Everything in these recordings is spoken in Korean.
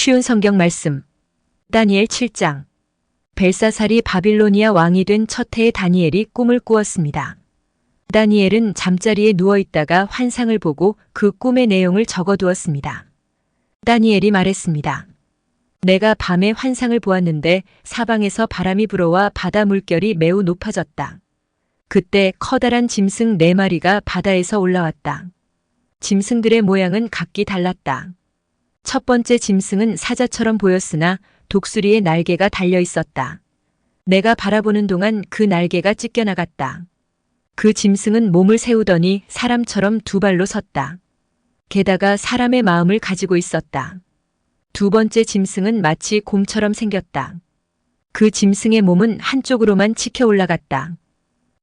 쉬운 성경 말씀. 다니엘 7장. 벨사살이 바빌로니아 왕이 된 첫 해에 다니엘이 꿈을 꾸었습니다. 다니엘은 잠자리에 누워있다가 환상을 보고 그 꿈의 내용을 적어두었습니다. 다니엘이 말했습니다. 내가 밤에 환상을 보았는데 사방에서 바람이 불어와 바다 물결이 매우 높아졌다. 그때 커다란 짐승 4마리가 바다에서 올라왔다. 짐승들의 모양은 각기 달랐다. 첫 번째 짐승은 사자처럼 보였으나 독수리의 날개가 달려 있었다. 내가 바라보는 동안 그 날개가 찢겨나갔다. 그 짐승은 몸을 세우더니 사람처럼 2발로 섰다. 게다가 사람의 마음을 가지고 있었다. 두 번째 짐승은 마치 곰처럼 생겼다. 그 짐승의 몸은 한쪽으로만 치켜 올라갔다.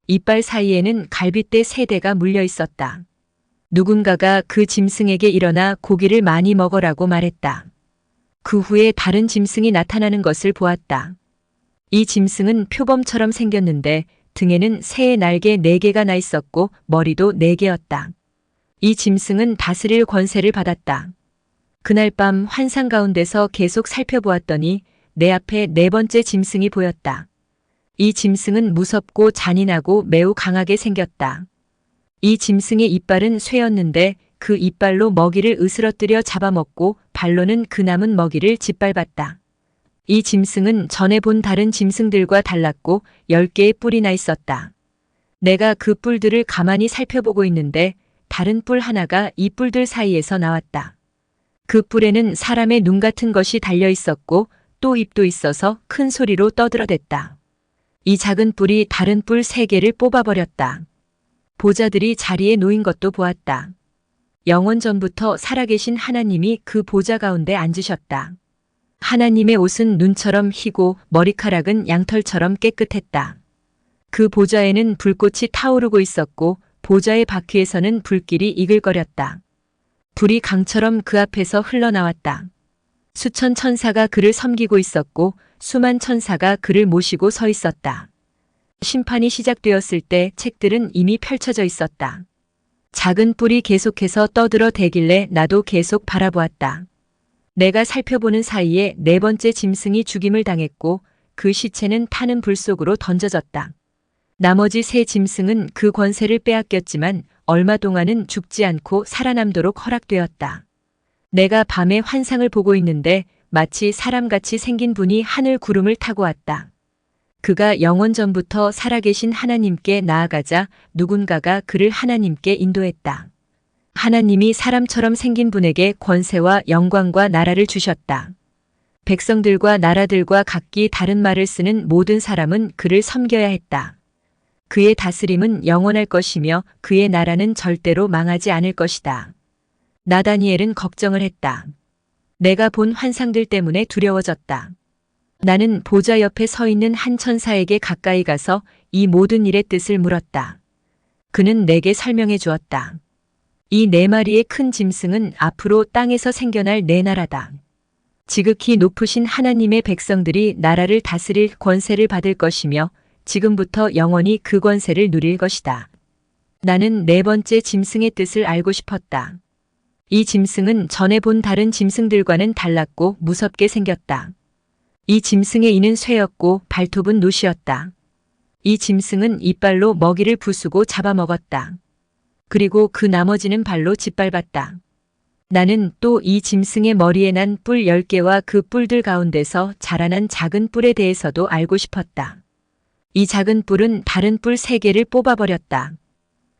이빨 사이에는 갈빗대 3대가 물려 있었다. 누군가가 그 짐승에게 일어나 고기를 많이 먹으라고 말했다. 그 후에 다른 짐승이 나타나는 것을 보았다. 이 짐승은 표범처럼 생겼는데 등에는 새의 날개 4개가 나 있었고 머리도 4개였다. 이 짐승은 다스릴 권세를 받았다. 그날 밤 환상 가운데서 계속 살펴보았더니 내 앞에 4번째 짐승이 보였다. 이 짐승은 무섭고 잔인하고 매우 강하게 생겼다. 이 짐승의 이빨은 쇠였는데 그 이빨로 먹이를 으스러뜨려 잡아먹고 발로는 그 남은 먹이를 짓밟았다. 이 짐승은 전에 본 다른 짐승들과 달랐고 10개의 뿔이 나 있었다. 내가 그 뿔들을 가만히 살펴보고 있는데 다른 뿔 하나가 이 뿔들 사이에서 나왔다. 그 뿔에는 사람의 눈 같은 것이 달려 있었고 또 입도 있어서 큰 소리로 떠들어댔다. 이 작은 뿔이 다른 뿔 3개를 뽑아버렸다. 보자들이 자리에 놓인 것도 보았다. 영원 전부터 살아계신 하나님이 그 보좌 가운데 앉으셨다. 하나님의 옷은 눈처럼 희고 머리카락은 양털처럼 깨끗했다. 그 보좌에는 불꽃이 타오르고 있었고 보좌의 바퀴에서는 불길이 이글거렸다. 불이 강처럼 그 앞에서 흘러나왔다. 수천 천사가 그를 섬기고 있었고 수만 천사가 그를 모시고 서 있었다. 심판이 시작되었을 때 책들은 이미 펼쳐져 있었다. 작은 뿔이 계속해서 떠들어 대길래 나도 계속 바라보았다. 내가 살펴보는 사이에 4번째 짐승이 죽임을 당했고 그 시체는 타는 불 속으로 던져졌다. 나머지 3 짐승은 그 권세를 빼앗겼지만 얼마 동안은 죽지 않고 살아남도록 허락되었다. 내가 밤에 환상을 보고 있는데 마치 사람같이 생긴 분이 하늘 구름을 타고 왔다. 그가 영원 전부터 살아계신 하나님께 나아가자 누군가가 그를 하나님께 인도했다. 하나님이 사람처럼 생긴 분에게 권세와 영광과 나라를 주셨다. 백성들과 나라들과 각기 다른 말을 쓰는 모든 사람은 그를 섬겨야 했다. 그의 다스림은 영원할 것이며 그의 나라는 절대로 망하지 않을 것이다. 나 다니엘은 걱정을 했다. 내가 본 환상들 때문에 두려워졌다. 나는 보좌 옆에 서 있는 한 천사에게 가까이 가서 이 모든 일의 뜻을 물었다. 그는 내게 설명해 주었다. 이 4마리의 큰 짐승은 앞으로 땅에서 생겨날 4나라다. 지극히 높으신 하나님의 백성들이 나라를 다스릴 권세를 받을 것이며 지금부터 영원히 그 권세를 누릴 것이다. 나는 4번째 짐승의 뜻을 알고 싶었다. 이 짐승은 전에 본 다른 짐승들과는 달랐고 무섭게 생겼다. 이 짐승의 이는 쇠였고 발톱은 노시였다. 이 짐승은 이빨로 먹이를 부수고 잡아먹었다. 그리고 그 나머지는 발로 짓밟았다. 나는 또 이 짐승의 머리에 난 뿔 10개와 그 뿔들 가운데서 자라난 작은 뿔에 대해서도 알고 싶었다. 이 작은 뿔은 다른 뿔 3개를 뽑아버렸다.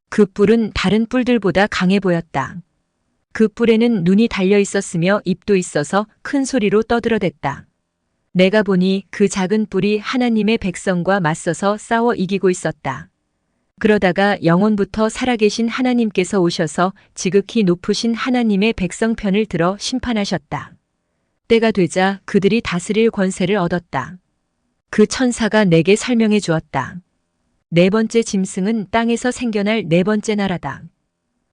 그 뿔은 다른 뿔들보다 강해 보였다. 그 뿔에는 눈이 달려 있었으며 입도 있어서 큰 소리로 떠들어댔다. 내가 보니 그 작은 뿔이 하나님의 백성과 맞서서 싸워 이기고 있었다. 그러다가 영원부터 살아계신 하나님께서 오셔서 지극히 높으신 하나님의 백성 편을 들어 심판하셨다. 때가 되자 그들이 다스릴 권세를 얻었다. 그 천사가 내게 설명해 주었다. 4번째 짐승은 땅에서 생겨날 4번째 나라다.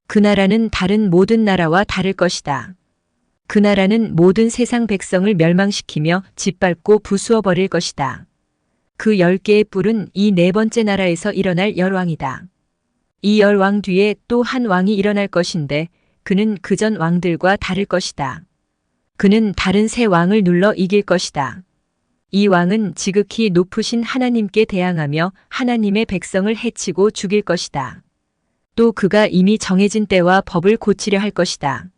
그 나라는 다른 모든 나라와 다를 것이다. 그 나라는 모든 세상 백성을 멸망시키며 짓밟고 부수어 버릴 것이다. 그 10개의 뿔은 이 4번째 나라에서 일어날 열왕이다. 이 열왕 뒤에 또 한 왕이 일어날 것인데 그는 그전 왕들과 다를 것이다. 그는 다른 세 왕을 눌러 이길 것이다. 이 왕은 지극히 높으신 하나님께 대항하며 하나님의 백성을 해치고 죽일 것이다. 또 그가 이미 정해진 때와 법을 고치려 할 것이다.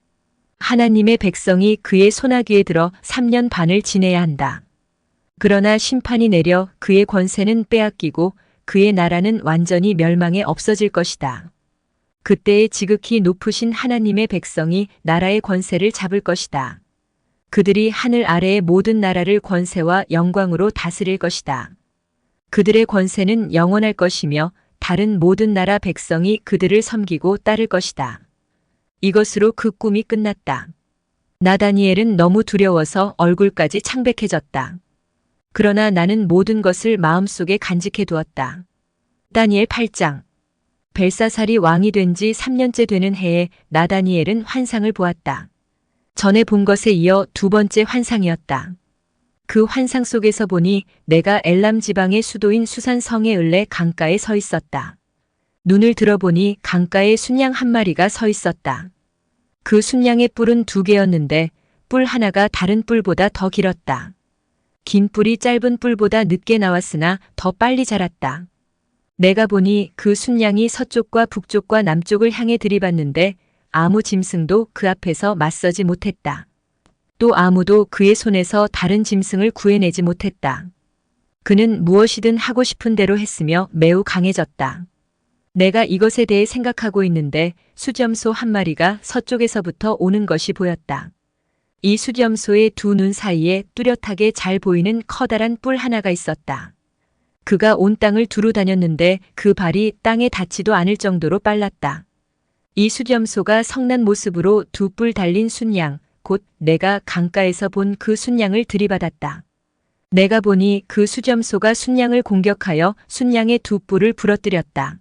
하나님의 백성이 그의 손아귀에 들어 3년 반을 지내야 한다. 그러나 심판이 내려 그의 권세는 빼앗기고 그의 나라는 완전히 멸망해 없어질 것이다. 그때에 지극히 높으신 하나님의 백성이 나라의 권세를 잡을 것이다. 그들이 하늘 아래의 모든 나라를 권세와 영광으로 다스릴 것이다. 그들의 권세는 영원할 것이며 다른 모든 나라 백성이 그들을 섬기고 따를 것이다. 이것으로 그 꿈이 끝났다. 나다니엘은 너무 두려워서 얼굴까지 창백해졌다. 그러나 나는 모든 것을 마음속에 간직해 두었다. 다니엘 8장. 벨사살이 왕이 된 지 3년째 되는 해에 나다니엘은 환상을 보았다. 전에 본 것에 이어 두 번째 환상이었다. 그 환상 속에서 보니 내가 엘람 지방의 수도인 수산 성의 을레 강가에 서 있었다. 눈을 들어보니 강가에 순양 한 마리가 서 있었다. 그 순양의 뿔은 2개였는데 뿔 하나가 다른 뿔보다 더 길었다. 긴 뿔이 짧은 뿔보다 늦게 나왔으나 더 빨리 자랐다. 내가 보니 그 순양이 서쪽과 북쪽과 남쪽을 향해 들이받는데 아무 짐승도 그 앞에서 맞서지 못했다. 또 아무도 그의 손에서 다른 짐승을 구해내지 못했다. 그는 무엇이든 하고 싶은 대로 했으며 매우 강해졌다. 내가 이것에 대해 생각하고 있는데 수점소 한 마리가 서쪽에서부터 오는 것이 보였다. 이 수점소의 두 눈 사이에 뚜렷하게 잘 보이는 커다란 뿔 하나가 있었다. 그가 온 땅을 두루 다녔는데 그 발이 땅에 닿지도 않을 정도로 빨랐다. 이 수점소가 성난 모습으로 2뿔 달린 순양, 곧 내가 강가에서 본 그 순양을 들이받았다. 내가 보니 그 수점소가 순양을 공격하여 순양의 2뿔을 부러뜨렸다.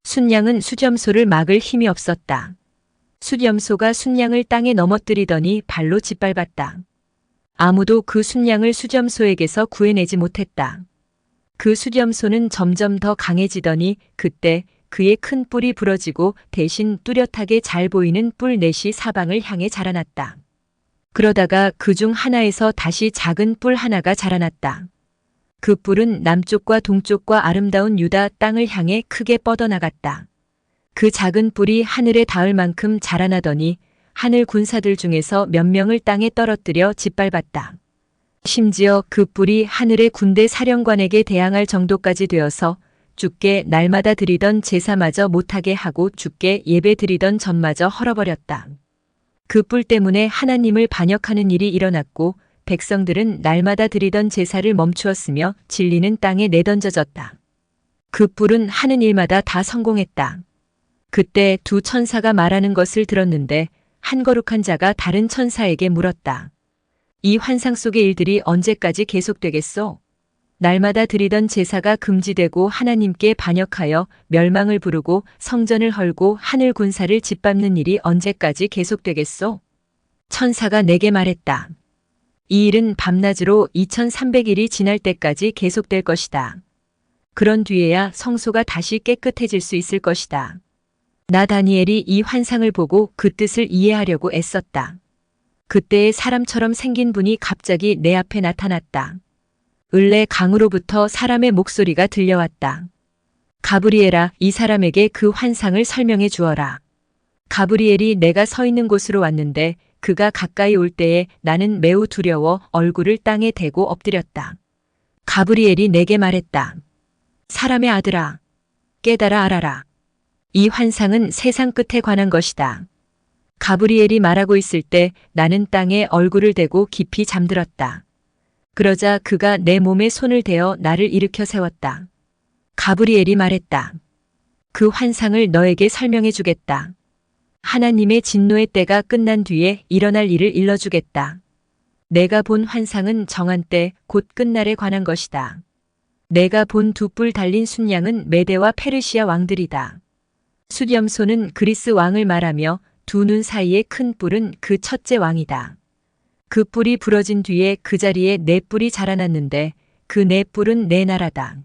순양은 수점소를 막을 힘이 없었다. 수점소가 순양을 땅에 넘어뜨리더니 발로 짓밟았다. 아무도 그 순양을 수점소에게서 구해내지 못했다. 그 수점소는 점점 더 강해지더니 그때 그의 큰 뿔이 부러지고 대신 뚜렷하게 잘 보이는 뿔 넷이 사방을 향해 자라났다. 그러다가 그 중 하나에서 다시 작은 뿔 하나가 자라났다. 그 뿔은 남쪽과 동쪽과 아름다운 유다 땅을 향해 크게 뻗어나갔다. 그 작은 뿔이 하늘에 닿을 만큼 자라나더니 하늘 군사들 중에서 몇 명을 땅에 떨어뜨려 짓밟았다. 심지어 그 뿔이 하늘의 군대 사령관에게 대항할 정도까지 되어서 주께 날마다 드리던 제사마저 못하게 하고 주께 예배 드리던 전마저 헐어버렸다. 그 뿔 때문에 하나님을 반역하는 일이 일어났고 백성들은 날마다 드리던 제사를 멈추었으며 진리는 땅에 내던져졌다. 그 뿔은 하는 일마다 다 성공했다. 그때 두 천사가 말하는 것을 들었는데 한 거룩한 자가 다른 천사에게 물었다. 이 환상 속의 일들이 언제까지 계속되겠소? 날마다 드리던 제사가 금지되고 하나님께 반역하여 멸망을 부르고 성전을 헐고 하늘 군사를 짓밟는 일이 언제까지 계속되겠소? 천사가 내게 말했다. 이 일은 밤낮으로 2300일이 지날 때까지 계속될 것이다. 그런 뒤에야 성소가 다시 깨끗해질 수 있을 것이다. 나 다니엘이 이 환상을 보고 그 뜻을 이해하려고 애썼다. 그때의 사람처럼 생긴 분이 갑자기 내 앞에 나타났다. 을레 강으로부터 사람의 목소리가 들려왔다. 가브리엘아, 이 사람에게 그 환상을 설명해 주어라. 가브리엘이 내가 서 있는 곳으로 왔는데 그가 가까이 올 때에 나는 매우 두려워 얼굴을 땅에 대고 엎드렸다. 가브리엘이 내게 말했다. 사람의 아들아, 깨달아 알아라. 이 환상은 세상 끝에 관한 것이다. 가브리엘이 말하고 있을 때 나는 땅에 얼굴을 대고 깊이 잠들었다. 그러자 그가 내 몸에 손을 대어 나를 일으켜 세웠다. 가브리엘이 말했다. 그 환상을 너에게 설명해 주겠다. 하나님의 진노의 때가 끝난 뒤에 일어날 일을 일러주겠다. 내가 본 환상은 정한 때 곧 끝날에 관한 것이다. 내가 본 2뿔 달린 순양은 메대와 페르시아 왕들이다. 수렴소는 그리스 왕을 말하며 2눈 사이의 큰 뿔은 그 첫째 왕이다. 그 뿔이 부러진 뒤에 그 자리에 4뿔이 자라났는데 그 4뿔은 4나라다.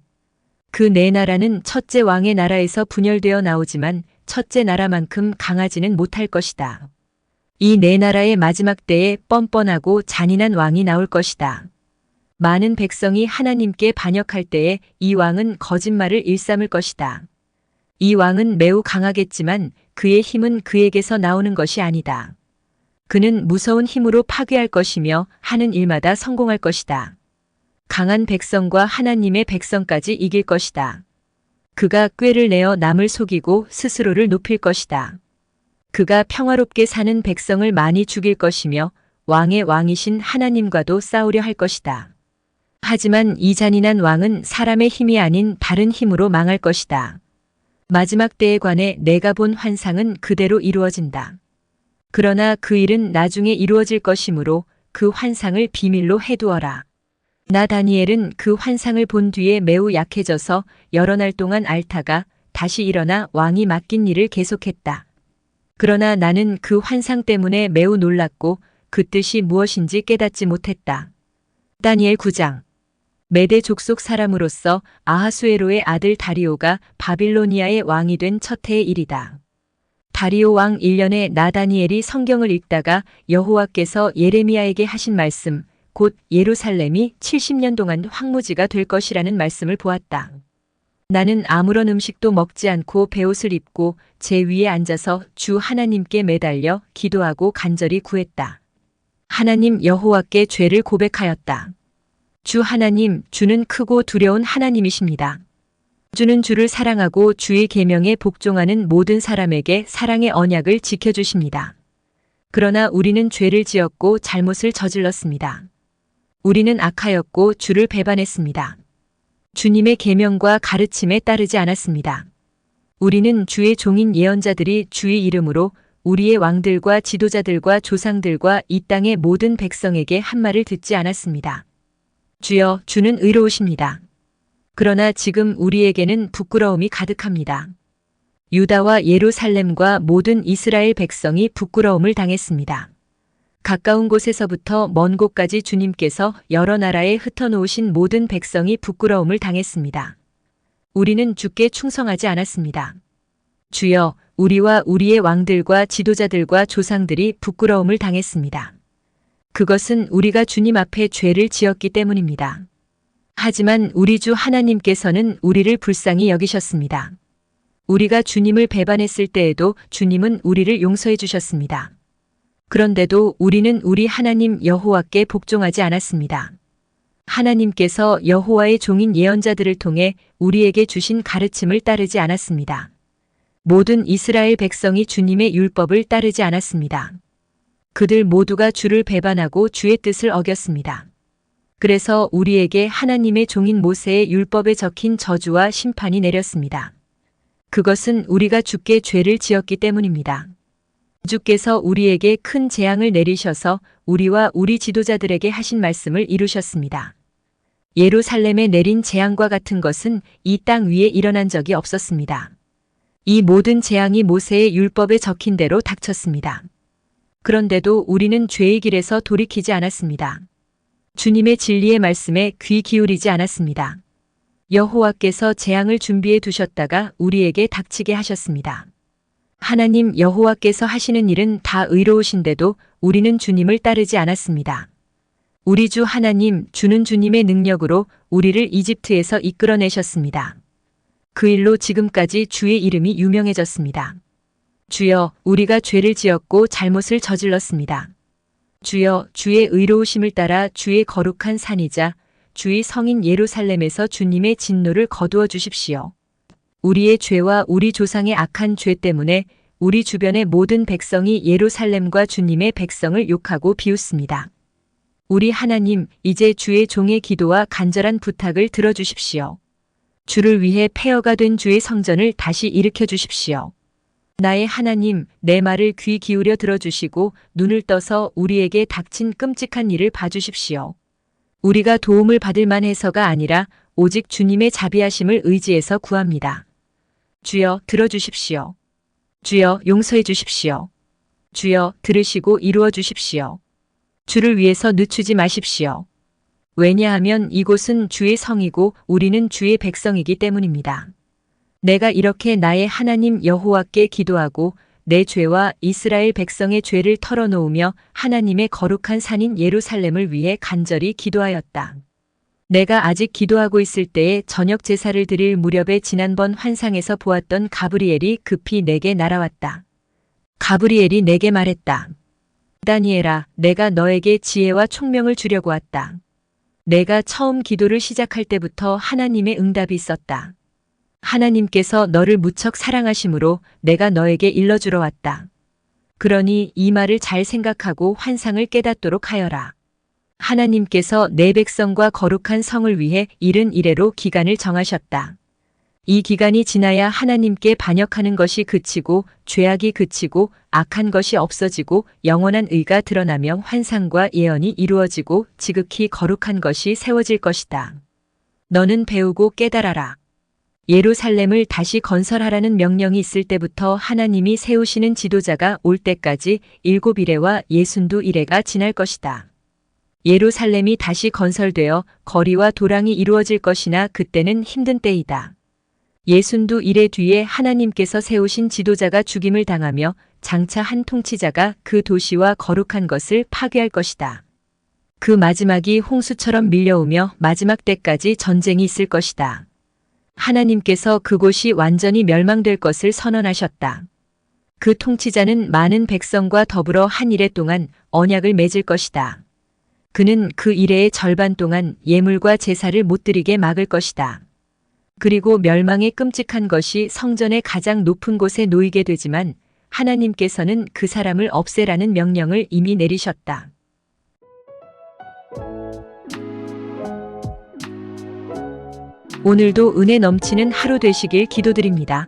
그 4나라는 첫째 왕의 나라에서 분열되어 나오지만 첫째 나라만큼 강하지는 못할 것이다. 이 내 나라의 마지막 때에 뻔뻔하고 잔인한 왕이 나올 것이다. 많은 백성이 하나님께 반역할 때에 이 왕은 거짓말을 일삼을 것이다. 이 왕은 매우 강하겠지만 그의 힘은 그에게서 나오는 것이 아니다. 그는 무서운 힘으로 파괴할 것이며 하는 일마다 성공할 것이다. 강한 백성과 하나님의 백성까지 이길 것이다. 그가 꾀를 내어 남을 속이고 스스로를 높일 것이다. 그가 평화롭게 사는 백성을 많이 죽일 것이며 왕의 왕이신 하나님과도 싸우려 할 것이다. 하지만 이 잔인한 왕은 사람의 힘이 아닌 다른 힘으로 망할 것이다. 마지막 때에 관해 내가 본 환상은 그대로 이루어진다. 그러나 그 일은 나중에 이루어질 것이므로 그 환상을 비밀로 해두어라. 나 다니엘은 그 환상을 본 뒤에 매우 약해져서 여러 날 동안 앓다가 다시 일어나 왕이 맡긴 일을 계속했다. 그러나 나는 그 환상 때문에 매우 놀랐고 그 뜻이 무엇인지 깨닫지 못했다. 다니엘 9장. 메대 족속 사람으로서 아하수에로의 아들 다리오가 바빌로니아의 왕이 된 첫 해의 일이다. 다리오 왕 1년에 나 다니엘이 성경을 읽다가 여호와께서 예레미야에게 하신 말씀, 곧 예루살렘이 70년 동안 황무지가 될 것이라는 말씀을 보았다. 나는 아무런 음식도 먹지 않고 베옷을 입고 제 위에 앉아서 주 하나님께 매달려 기도하고 간절히 구했다. 하나님 여호와께 죄를 고백하였다. 주 하나님, 주는 크고 두려운 하나님이십니다. 주는 주를 사랑하고 주의 계명에 복종하는 모든 사람에게 사랑의 언약을 지켜주십니다. 그러나 우리는 죄를 지었고 잘못을 저질렀습니다. 우리는 악하였고 주를 배반했습니다. 주님의 계명과 가르침에 따르지 않았습니다. 우리는 주의 종인 예언자들이 주의 이름으로 우리의 왕들과 지도자들과 조상들과 이 땅의 모든 백성에게 한 말을 듣지 않았습니다. 주여, 주는 의로우십니다. 그러나 지금 우리에게는 부끄러움이 가득합니다. 유다와 예루살렘과 모든 이스라엘 백성이 부끄러움을 당했습니다. 가까운 곳에서부터 먼 곳까지 주님께서 여러 나라에 흩어놓으신 모든 백성이 부끄러움을 당했습니다. 우리는 주께 충성하지 않았습니다. 주여, 우리와 우리의 왕들과 지도자들과 조상들이 부끄러움을 당했습니다. 그것은 우리가 주님 앞에 죄를 지었기 때문입니다. 하지만 우리 주 하나님께서는 우리를 불쌍히 여기셨습니다. 우리가 주님을 배반했을 때에도 주님은 우리를 용서해 주셨습니다. 그런데도 우리는 우리 하나님 여호와께 복종하지 않았습니다. 하나님께서 여호와의 종인 예언자들을 통해 우리에게 주신 가르침을 따르지 않았습니다. 모든 이스라엘 백성이 주님의 율법을 따르지 않았습니다. 그들 모두가 주를 배반하고 주의 뜻을 어겼습니다. 그래서 우리에게 하나님의 종인 모세의 율법에 적힌 저주와 심판이 내렸습니다. 그것은 우리가 주께 죄를 지었기 때문입니다. 주께서 우리에게 큰 재앙을 내리셔서 우리와 우리 지도자들에게 하신 말씀을 이루셨습니다. 예루살렘에 내린 재앙과 같은 것은 이 땅 위에 일어난 적이 없었습니다. 이 모든 재앙이 모세의 율법에 적힌 대로 닥쳤습니다. 그런데도 우리는 죄의 길에서 돌이키지 않았습니다. 주님의 진리의 말씀에 귀 기울이지 않았습니다. 여호와께서 재앙을 준비해 두셨다가 우리에게 닥치게 하셨습니다. 하나님 여호와께서 하시는 일은 다 의로우신데도 우리는 주님을 따르지 않았습니다. 우리 주 하나님, 주는 주님의 능력으로 우리를 이집트에서 이끌어내셨습니다. 그 일로 지금까지 주의 이름이 유명해졌습니다. 주여, 우리가 죄를 지었고 잘못을 저질렀습니다. 주여, 주의 의로우심을 따라 주의 거룩한 산이자 주의 성인 예루살렘에서 주님의 진노를 거두어 주십시오. 우리의 죄와 우리 조상의 악한 죄 때문에 우리 주변의 모든 백성이 예루살렘과 주님의 백성을 욕하고 비웃습니다. 우리 하나님, 이제 주의 종의 기도와 간절한 부탁을 들어주십시오. 주를 위해 폐허가 된 주의 성전을 다시 일으켜 주십시오. 나의 하나님, 내 말을 귀 기울여 들어주시고 눈을 떠서 우리에게 닥친 끔찍한 일을 봐주십시오. 우리가 도움을 받을 만해서가 아니라 오직 주님의 자비하심을 의지해서 구합니다. 주여, 들어주십시오. 주여, 용서해 주십시오. 주여, 들으시고 이루어 주십시오. 주를 위해서 늦추지 마십시오. 왜냐하면 이곳은 주의 성이고 우리는 주의 백성이기 때문입니다. 내가 이렇게 나의 하나님 여호와께 기도하고 내 죄와 이스라엘 백성의 죄를 털어놓으며 하나님의 거룩한 산인 예루살렘을 위해 간절히 기도하였다. 내가 아직 기도하고 있을 때에 저녁 제사를 드릴 무렵에 지난번 환상에서 보았던 가브리엘이 급히 내게 날아왔다. 가브리엘이 내게 말했다. 다니엘아, 내가 너에게 지혜와 총명을 주려고 왔다. 내가 처음 기도를 시작할 때부터 하나님의 응답이 있었다. 하나님께서 너를 무척 사랑하심으로 내가 너에게 일러주러 왔다. 그러니 이 말을 잘 생각하고 환상을 깨닫도록 하여라. 하나님께서 내 백성과 거룩한 성을 위해 70일의로 기간을 정하셨다. 이 기간이 지나야 하나님께 반역하는 것이 그치고 죄악이 그치고 악한 것이 없어지고 영원한 의가 드러나며 환상과 예언이 이루어지고 지극히 거룩한 것이 세워질 것이다. 너는 배우고 깨달아라. 예루살렘을 다시 건설하라는 명령이 있을 때부터 하나님이 세우시는 지도자가 올 때까지 7일에와 62일에가 지날 것이다. 예루살렘이 다시 건설되어 거리와 도랑이 이루어질 것이나 그때는 힘든 때이다. 62일의 뒤에 하나님께서 세우신 지도자가 죽임을 당하며 장차 한 통치자가 그 도시와 거룩한 것을 파괴할 것이다. 그 마지막이 홍수처럼 밀려오며 마지막 때까지 전쟁이 있을 것이다. 하나님께서 그곳이 완전히 멸망될 것을 선언하셨다. 그 통치자는 많은 백성과 더불어 한 일해 동안 언약을 맺을 것이다. 그는 그 일해의 절반 동안 예물과 제사를 못 드리게 막을 것이다. 그리고 멸망의 끔찍한 것이 성전의 가장 높은 곳에 놓이게 되지만 하나님께서는 그 사람을 없애라는 명령을 이미 내리셨다. 오늘도 은혜 넘치는 하루 되시길 기도드립니다.